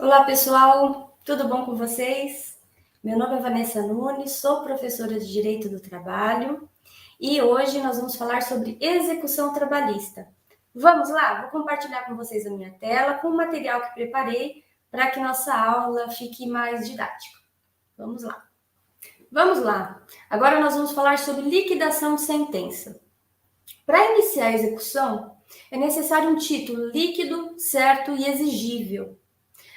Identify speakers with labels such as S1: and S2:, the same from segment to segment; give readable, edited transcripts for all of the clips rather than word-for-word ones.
S1: Olá, pessoal, tudo bom com vocês? Meu nome é Vanessa Nunes, sou professora de Direito do Trabalho e hoje nós vamos falar sobre execução trabalhista. Vamos lá, vou compartilhar com vocês a minha tela com o material que preparei para que nossa aula fique mais didática. Vamos lá. Vamos lá. Agora nós vamos falar sobre liquidação de sentença. Para iniciar a execução, é necessário um título líquido, certo e exigível.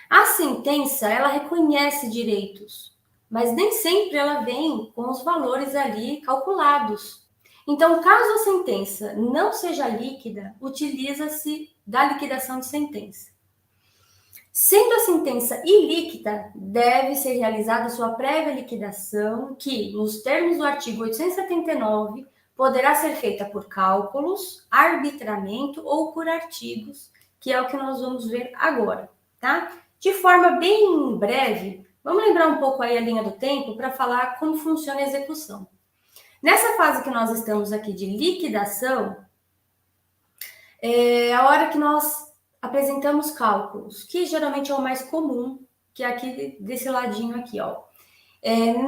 S1: A sentença, ela reconhece direitos, mas nem sempre ela vem com os valores ali calculados. Então, caso a sentença não seja líquida, utiliza-se da liquidação de sentença. Sendo a sentença ilíquida, deve ser realizada sua prévia liquidação, que, nos termos do artigo 879, poderá ser feita por cálculos, arbitramento ou por artigos, que é o que nós vamos ver agora, tá? De forma bem breve, vamos lembrar um pouco aí a linha do tempo para falar como funciona a execução. Nessa fase que nós estamos aqui de liquidação, é a hora que nós apresentamos cálculos, que geralmente é o mais comum, que é aqui desse ladinho aqui, ó.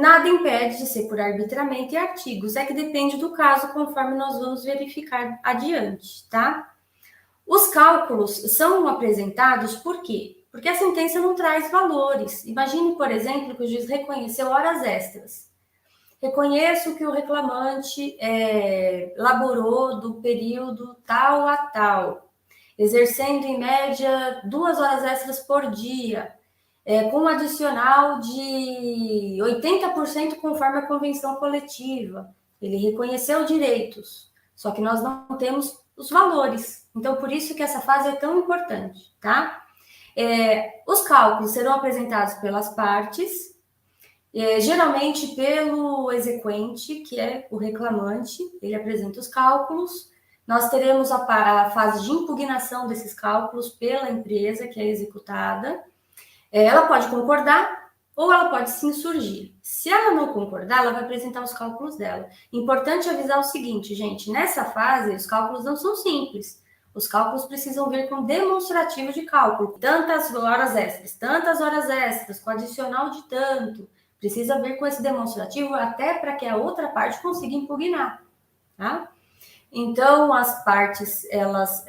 S1: Nada impede de ser por arbitramento e artigos, é que depende do caso, conforme nós vamos verificar adiante, tá? Os cálculos são apresentados por quê? Porque a sentença não traz valores. Imagine, por exemplo, que o juiz reconheceu horas extras. Reconheço que o reclamante laborou do período tal a tal, exercendo em média 2 horas extras por dia, com um adicional de 80% conforme a convenção coletiva. Ele reconheceu direitos, só que nós não temos os valores. Então, por isso que essa fase é tão importante, tá? Os cálculos serão apresentados pelas partes, geralmente pelo exequente, que é o reclamante, ele apresenta os cálculos. Nós teremos a fase de impugnação desses cálculos pela empresa que é executada. Ela pode concordar ou ela pode se insurgir. Se ela não concordar, ela vai apresentar os cálculos dela. Importante avisar o seguinte, gente, nessa fase os cálculos não são simples. Os cálculos precisam vir com demonstrativo de cálculo. Tantas horas extras, com adicional de tanto. Precisa vir com esse demonstrativo até para que a outra parte consiga impugnar, tá? Então, as partes, elas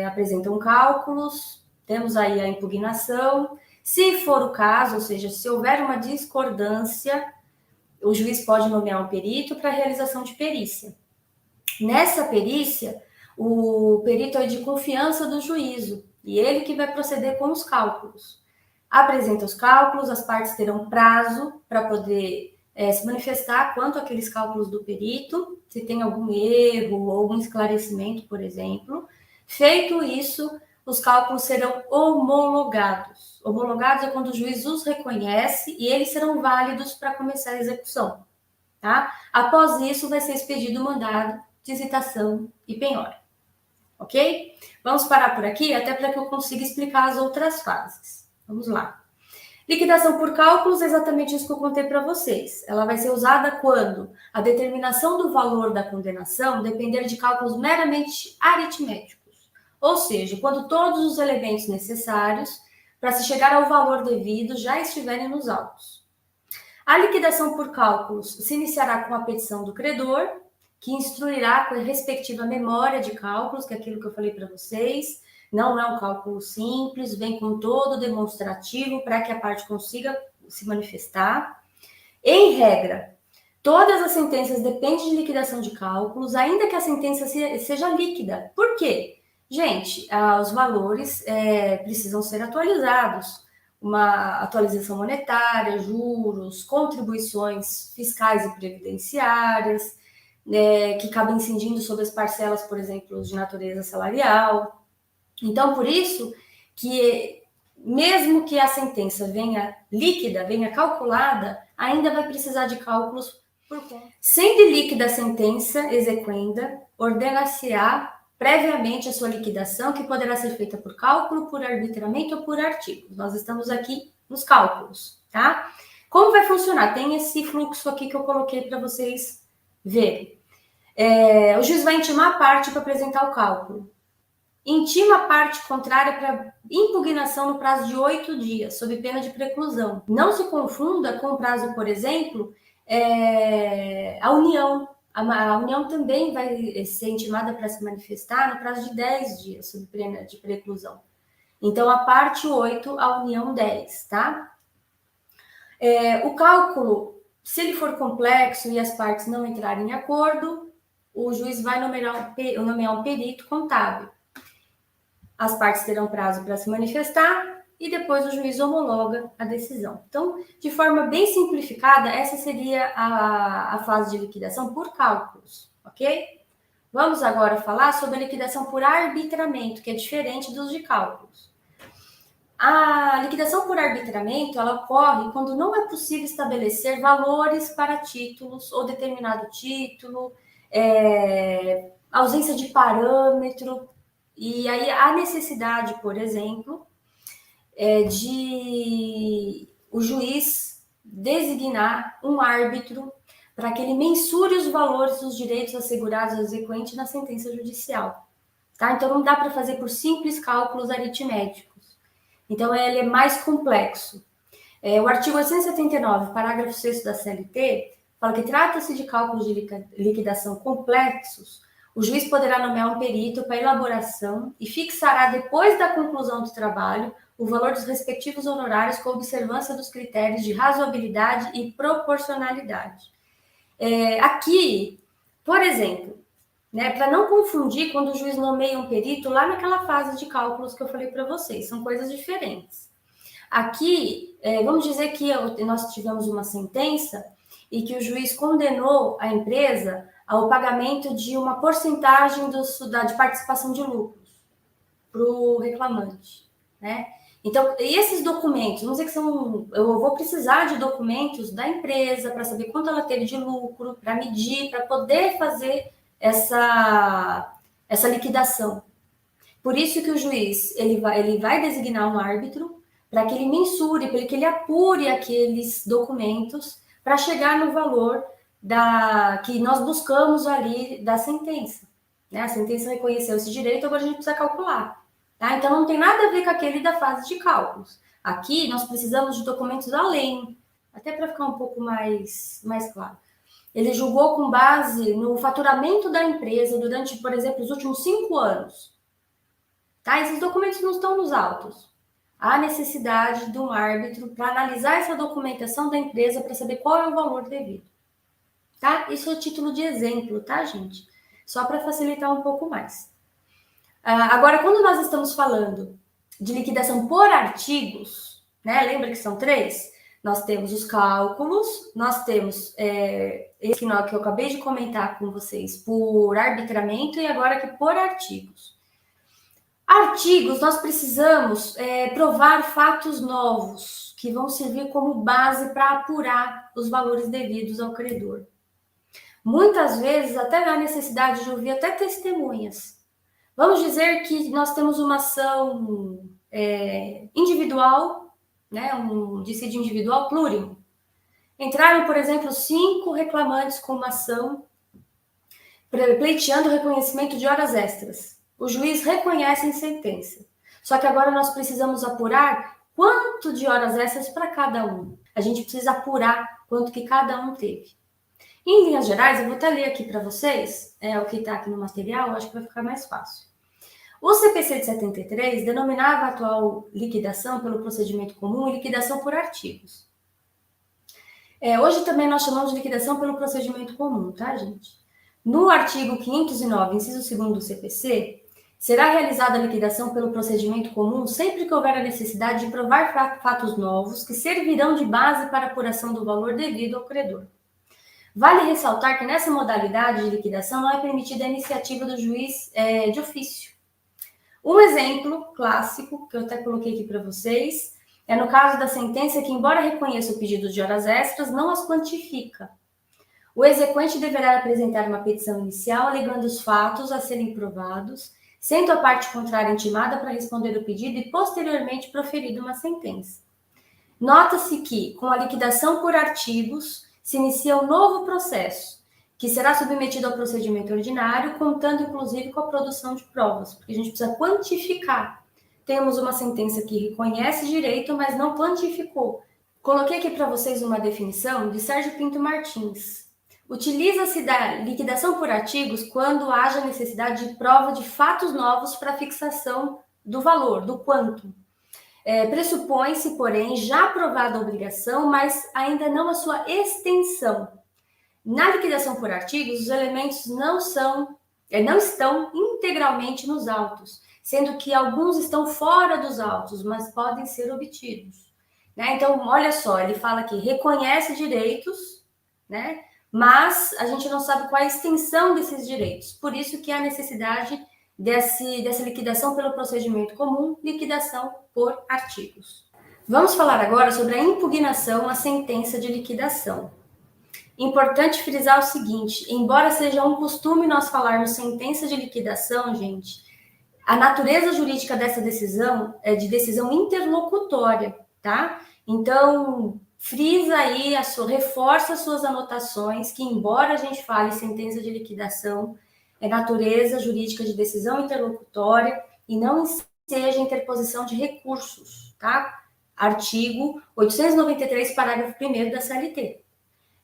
S1: apresentam cálculos, temos aí a impugnação. Se for o caso, ou seja, se houver uma discordância, o juiz pode nomear um perito para a realização de perícia. Nessa perícia, o perito é de confiança do juízo, e ele que vai proceder com os cálculos. Apresenta os cálculos, as partes terão prazo para poder se manifestar quanto àqueles cálculos do perito, se tem algum erro ou algum esclarecimento, por exemplo. Feito isso, os cálculos serão homologados. Homologados é quando o juiz os reconhece e eles serão válidos para começar a execução, tá? Após isso, vai ser expedido o mandado de citação e penhora, ok? Vamos parar por aqui, até para que eu consiga explicar as outras fases. Vamos lá. Liquidação por cálculos é exatamente isso que eu contei para vocês. Ela vai ser usada quando a determinação do valor da condenação depender de cálculos meramente aritméticos. Ou seja, quando todos os elementos necessários para se chegar ao valor devido já estiverem nos autos. A liquidação por cálculos se iniciará com a petição do credor, que instruirá com a respectiva memória de cálculos, que é aquilo que eu falei para vocês. Não é um cálculo simples, vem com todo o demonstrativo para que a parte consiga se manifestar. Em regra, todas as sentenças dependem de liquidação de cálculos, ainda que a sentença seja líquida. Por quê? Gente, os valores precisam ser atualizados. Uma atualização monetária, juros, contribuições fiscais e previdenciárias, que acabam incidindo sobre as parcelas, por exemplo, de natureza salarial. Então, por isso que, mesmo que a sentença venha líquida, venha calculada, ainda vai precisar de cálculos por conta. Sendo líquida a sentença exequenda, ordena-se-á previamente a sua liquidação, que poderá ser feita por cálculo, por arbitramento ou por artigo. Nós estamos aqui nos cálculos, tá? Como vai funcionar? Tem esse fluxo aqui que eu coloquei para vocês verem. O juiz vai intimar a parte para apresentar o cálculo. intima a parte contrária para impugnação no prazo de 8 dias, sob pena de preclusão. Não se confunda com o prazo, por exemplo, a União. A União também vai ser intimada para se manifestar no prazo de 10 dias, sob pena de preclusão. Então, a parte 8, a União 10, tá? O cálculo, se ele for complexo e as partes não entrarem em acordo, o juiz vai nomear um perito contábil. As partes terão prazo para se manifestar e depois o juiz homologa a decisão. Então, de forma bem simplificada, essa seria a fase de liquidação por cálculos, ok? Vamos agora falar sobre a liquidação por arbitramento, que é diferente dos de cálculos. A liquidação por arbitramento, ela ocorre quando não é possível estabelecer valores para títulos ou determinado título, ausência de parâmetro, e aí há necessidade, por exemplo, de o juiz designar um árbitro para que ele mensure os valores dos direitos assegurados ao exequente na sentença judicial. Tá? Então, não dá para fazer por simples cálculos aritméticos. Então, ele é mais complexo. O artigo 879, parágrafo 6º da CLT, fala que trata-se de cálculos de liquidação complexos, o juiz poderá nomear um perito para elaboração e fixará, depois da conclusão do trabalho, o valor dos respectivos honorários com observância dos critérios de razoabilidade e proporcionalidade. Aqui, por exemplo, para não confundir quando o juiz nomeia um perito lá naquela fase de cálculos que eu falei para vocês, são coisas diferentes. Aqui, vamos dizer que nós tivemos uma sentença e que o juiz condenou a empresa ao pagamento de uma porcentagem de participação de lucros para o reclamante, né? Então, esses documentos, vamos dizer que eu vou precisar de documentos da empresa para saber quanto ela teve de lucro, para medir, para poder fazer essa liquidação. Por isso que o juiz ele vai designar um árbitro para que ele mensure, para que ele apure aqueles documentos para chegar no valor que nós buscamos ali da sentença. Né? A sentença reconheceu esse direito, agora a gente precisa calcular. Tá? Então, não tem nada a ver com aquele da fase de cálculos. Aqui, nós precisamos de documentos além, até para ficar um pouco mais claro. Ele julgou com base no faturamento da empresa durante, por exemplo, os últimos 5 anos. Tá? Esses documentos não estão nos autos. Há necessidade de um árbitro para analisar essa documentação da empresa para saber qual é o valor devido. Tá? Isso é o título de exemplo, tá, gente? Só para facilitar um pouco mais. Agora, quando nós estamos falando de liquidação por artigos, né? Lembra que são 3? Nós temos os cálculos, nós temos esse que eu acabei de comentar com vocês por arbitramento e agora aqui por artigos. Artigos, nós precisamos provar fatos novos que vão servir como base para apurar os valores devidos ao credor. Muitas vezes até há necessidade de ouvir até testemunhas. Vamos dizer que nós temos uma ação individual, né, um dissídio individual plurimo. Entraram, por exemplo, 5 reclamantes com uma ação pleiteando o reconhecimento de horas extras. O juiz reconhece em sentença. Só que agora nós precisamos apurar quanto de horas extras para cada um. A gente precisa apurar quanto que cada um teve. Em linhas gerais, eu vou até ler aqui para vocês, o que está aqui no material, eu acho que vai ficar mais fácil. O CPC de 73 denominava a atual liquidação pelo procedimento comum e liquidação por artigos. Hoje também nós chamamos de liquidação pelo procedimento comum, tá, gente? No artigo 509, inciso 2º do CPC, será realizada a liquidação pelo procedimento comum sempre que houver a necessidade de provar fatos novos que servirão de base para a apuração do valor devido ao credor. Vale ressaltar que nessa modalidade de liquidação não é permitida a iniciativa do juiz de ofício. Um exemplo clássico, que eu até coloquei aqui para vocês, é no caso da sentença que, embora reconheça o pedido de horas extras, não as quantifica. O exequente deverá apresentar uma petição inicial alegando os fatos a serem provados, sendo a parte contrária intimada para responder o pedido e, posteriormente, proferida uma sentença. Nota-se que, com a liquidação por artigos, se inicia um novo processo, que será submetido ao procedimento ordinário, contando inclusive com a produção de provas, porque a gente precisa quantificar. Temos uma sentença que reconhece direito, mas não quantificou. Coloquei aqui para vocês uma definição de Sérgio Pinto Martins. Utiliza-se da liquidação por artigos quando haja necessidade de prova de fatos novos para fixação do valor, do quanto. Pressupõe-se, porém, já aprovada a obrigação, mas ainda não a sua extensão. Na liquidação por artigos, os elementos não estão integralmente nos autos, sendo que alguns estão fora dos autos, mas podem ser obtidos. Né? Então, olha só, ele fala que reconhece direitos, né? Mas a gente não sabe qual é a extensão desses direitos. Por isso que há necessidade dessa liquidação pelo procedimento comum, liquidação por artigos. Vamos falar agora sobre a impugnação à sentença de liquidação. Importante frisar o seguinte, embora seja um costume nós falarmos sentença de liquidação, gente, a natureza jurídica dessa decisão é de decisão interlocutória, tá? Então, frisa aí, reforça as suas anotações, que embora a gente fale sentença de liquidação, é natureza jurídica de decisão interlocutória e não seja interposição de recursos, tá? Artigo 893, parágrafo 1º da CLT.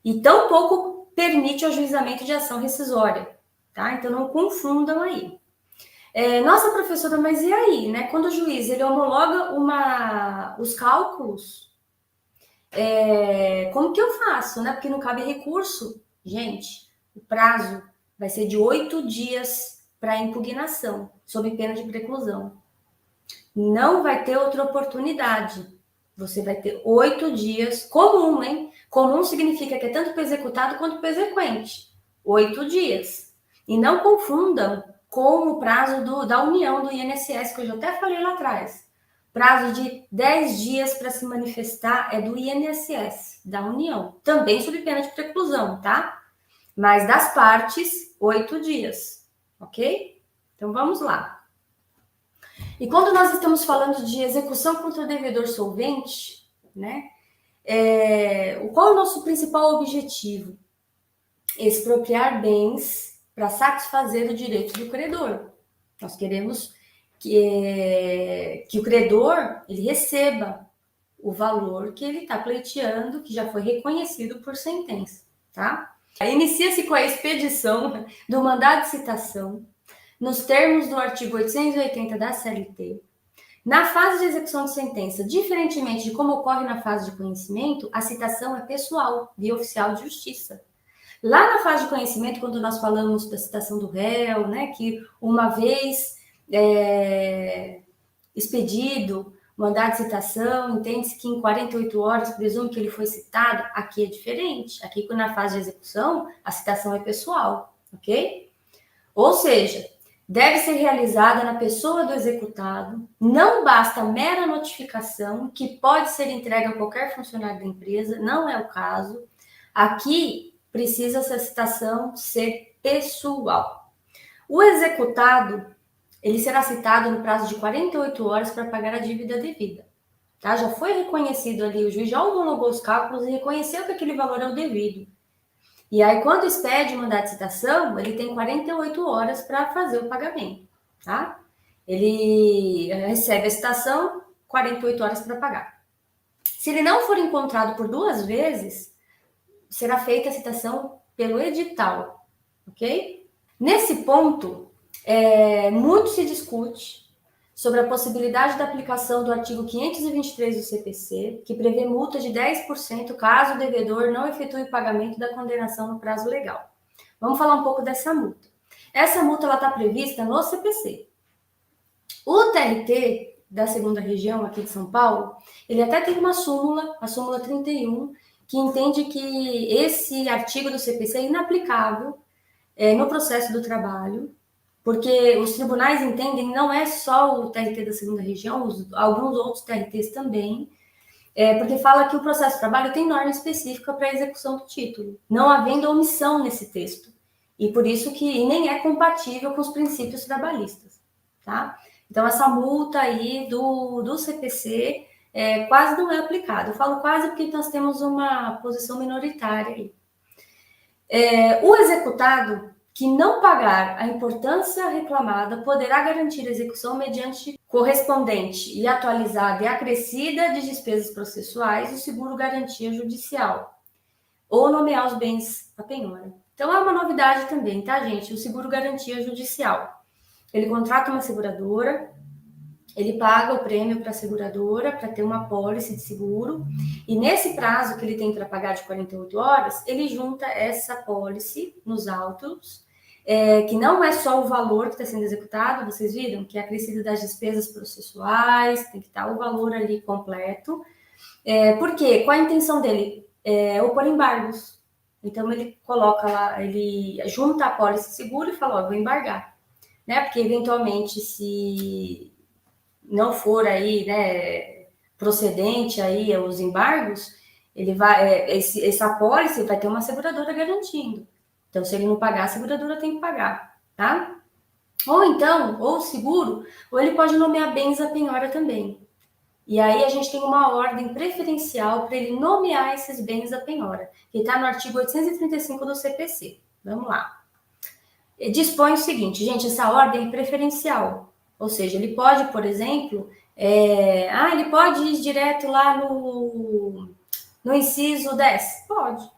S1: E tampouco permite o ajuizamento de ação rescisória, tá? Então, não confundam aí. Nossa, professora, mas e aí, né? Quando o juiz ele homologa os cálculos, como que eu faço, né? Porque não cabe recurso. Gente, o prazo vai ser de 8 dias para impugnação, sob pena de preclusão. Não vai ter outra oportunidade. Você vai ter 8 dias, comum, hein? Comum significa que é tanto para o executado quanto para o exequente. 8 dias. E não confundam com o prazo da união do INSS, que eu já até falei lá atrás. Prazo de 10 dias para se manifestar é do INSS, da União. Também sob pena de preclusão, tá? Mas das partes, 8 dias. Ok? Então, vamos lá. E quando nós estamos falando de execução contra o devedor solvente, né? Qual é o nosso principal objetivo? Expropriar bens para satisfazer o direito do credor. Nós queremos que o credor ele receba o valor que ele está pleiteando, que já foi reconhecido por sentença, tá? Inicia-se com a expedição do mandado de citação, nos termos do artigo 880 da CLT. Na fase de execução de sentença, diferentemente de como ocorre na fase de conhecimento, a citação é pessoal, via oficial de justiça. Lá na fase de conhecimento, quando nós falamos da citação do réu, né, que uma vez expedido, mandado de citação, entende-se que em 48 horas presume que ele foi citado, aqui é diferente. Aqui, na fase de execução, a citação é pessoal, ok? Ou seja, deve ser realizada na pessoa do executado, não basta mera notificação, que pode ser entregue a qualquer funcionário da empresa, não é o caso. Aqui, precisa essa citação ser pessoal. O executado, ele será citado no prazo de 48 horas para pagar a dívida devida. Tá? Já foi reconhecido ali, o juiz já homologou os cálculos e reconheceu que aquele valor é o devido. E aí, quando expede o mandado de citação, ele tem 48 horas para fazer o pagamento, tá? Ele recebe a citação, 48 horas para pagar. Se ele não for encontrado por 2 vezes, será feita a citação pelo edital, ok? Nesse ponto, muito se discute sobre a possibilidade da aplicação do artigo 523 do CPC, que prevê multa de 10% caso o devedor não efetue o pagamento da condenação no prazo legal. Vamos falar um pouco dessa multa. Essa multa está prevista no CPC. O TRT da 2ª Região aqui de São Paulo, ele até tem uma súmula, a súmula 31, que entende que esse artigo do CPC é inaplicável no processo do trabalho, porque os tribunais entendem, não é só o TRT da 2ª Região, alguns outros TRTs também, porque fala que o processo de trabalho tem norma específica para a execução do título, não havendo omissão nesse texto, e por isso que nem é compatível com os princípios trabalhistas, tá? Então, essa multa aí do CPC quase não é aplicada. Eu falo quase porque nós temos uma posição minoritária aí. O executado que não pagar a importância reclamada poderá garantir a execução mediante correspondente e atualizada e acrescida de despesas processuais do seguro garantia judicial ou nomear os bens à penhora. Então, é uma novidade também, tá, gente? O seguro garantia judicial. Ele contrata uma seguradora, ele paga o prêmio para a seguradora para ter uma apólice de seguro, e nesse prazo que ele tem para pagar de 48 horas, ele junta essa apólice nos autos, que não é só o valor que está sendo executado, vocês viram? Que é acrescido das despesas processuais, tem que estar o valor ali completo. Por quê? Qual a intenção dele? Opor embargos. Então, ele coloca lá, ele junta a apólice de seguro e fala, ó, vou embargar. Né? Porque, eventualmente, se não for aí, né, procedente aí os embargos, ele vai, essa apólice vai ter uma seguradora garantindo. Então, se ele não pagar, a seguradora tem que pagar, tá? Ou então, ou seguro, ou ele pode nomear bens à penhora também. E aí a gente tem uma ordem preferencial para ele nomear esses bens à penhora, que está no artigo 835 do CPC. Vamos lá. Dispõe o seguinte, gente, essa ordem é preferencial. Ou seja, ele pode, por exemplo, ele pode ir direto lá no inciso 10? Pode.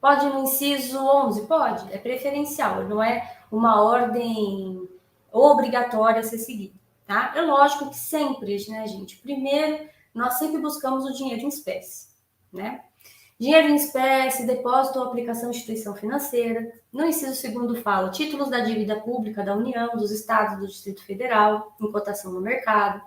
S1: Pode ir no inciso 11? Pode. É preferencial, não é uma ordem obrigatória a ser seguida, tá? É lógico que sempre, né, gente? Primeiro, nós sempre buscamos o dinheiro em espécie, né? Dinheiro em espécie, depósito ou aplicação de instituição financeira. No inciso 2º fala títulos da dívida pública da União, dos Estados, do Distrito Federal, em cotação no mercado.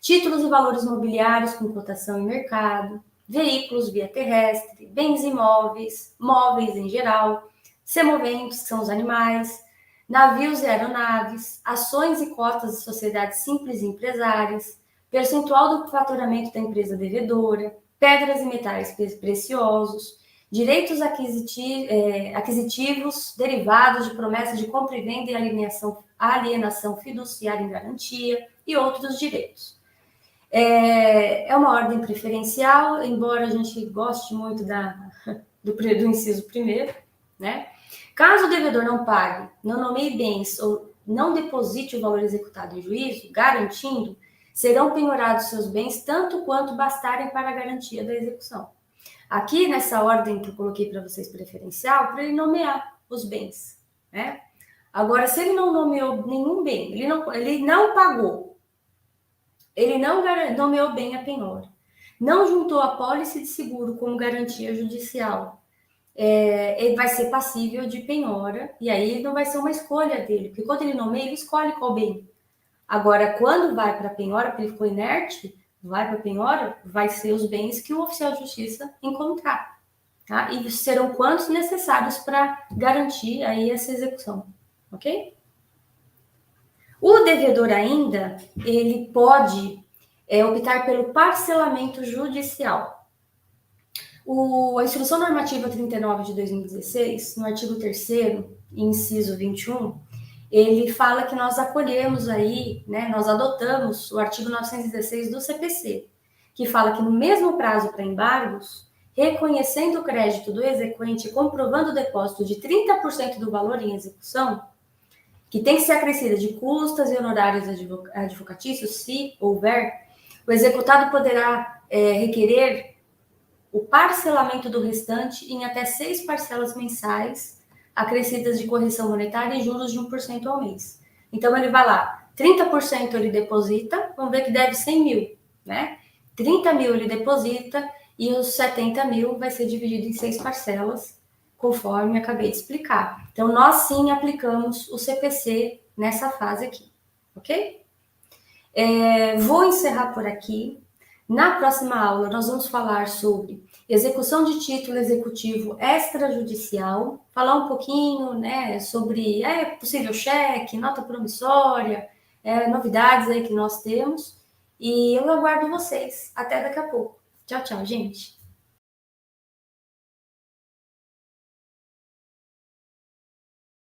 S1: Títulos e valores mobiliários com cotação em mercado. Veículos via terrestre, bens imóveis, móveis em geral, semoventes, que são os animais, navios e aeronaves, ações e cotas de sociedades simples e empresárias, percentual do faturamento da empresa devedora, pedras e metais preciosos, direitos aquisitivos derivados de promessas de compra e venda e alienação fiduciária em garantia e outros direitos. É uma ordem preferencial, embora a gente goste muito do inciso 1º, né? Caso o devedor não pague, não nomeie bens ou não deposite o valor executado em juízo, garantindo, serão penhorados seus bens tanto quanto bastarem para a garantia da execução. Aqui, nessa ordem que eu coloquei para vocês preferencial, para ele nomear os bens, né? Agora, se ele não nomeou nenhum bem, ele não pagou, ele não nomeou bem a penhora, não juntou a apólice de seguro como garantia judicial, ele vai ser passível de penhora, e aí não vai ser uma escolha dele, porque quando ele nomeia, ele escolhe qual bem. Agora, quando vai para a penhora, porque ele ficou inerte, vai para a penhora, vai ser os bens que o oficial de justiça encontrar, tá? E serão quantos necessários para garantir aí essa execução, ok? O devedor ainda, ele pode optar pelo parcelamento judicial. A Instrução Normativa 39 de 2016, no artigo 3º, inciso 21, ele fala que nós acolhemos aí, né, nós adotamos o artigo 916 do CPC, que fala que no mesmo prazo para embargos, reconhecendo o crédito do exequente e comprovando o depósito de 30% do valor em execução, que tem que ser acrescida de custas e honorários advocatícios, se houver, o executado poderá requerer o parcelamento do restante em até 6 parcelas mensais, acrescidas de correção monetária e juros de 1% ao mês. Então, ele vai lá, 30% ele deposita, vamos ver que deve 100 mil, né? 30 mil ele deposita e os 70 mil vai ser dividido em 6 parcelas, conforme acabei de explicar. Então, nós sim aplicamos o CPC nessa fase aqui, ok? Vou encerrar por aqui. Na próxima aula, nós vamos falar sobre execução de título executivo extrajudicial, falar um pouquinho, né, sobre possível cheque, nota promissória, novidades aí que nós temos. E eu aguardo vocês. Até daqui a pouco. Tchau, tchau, gente.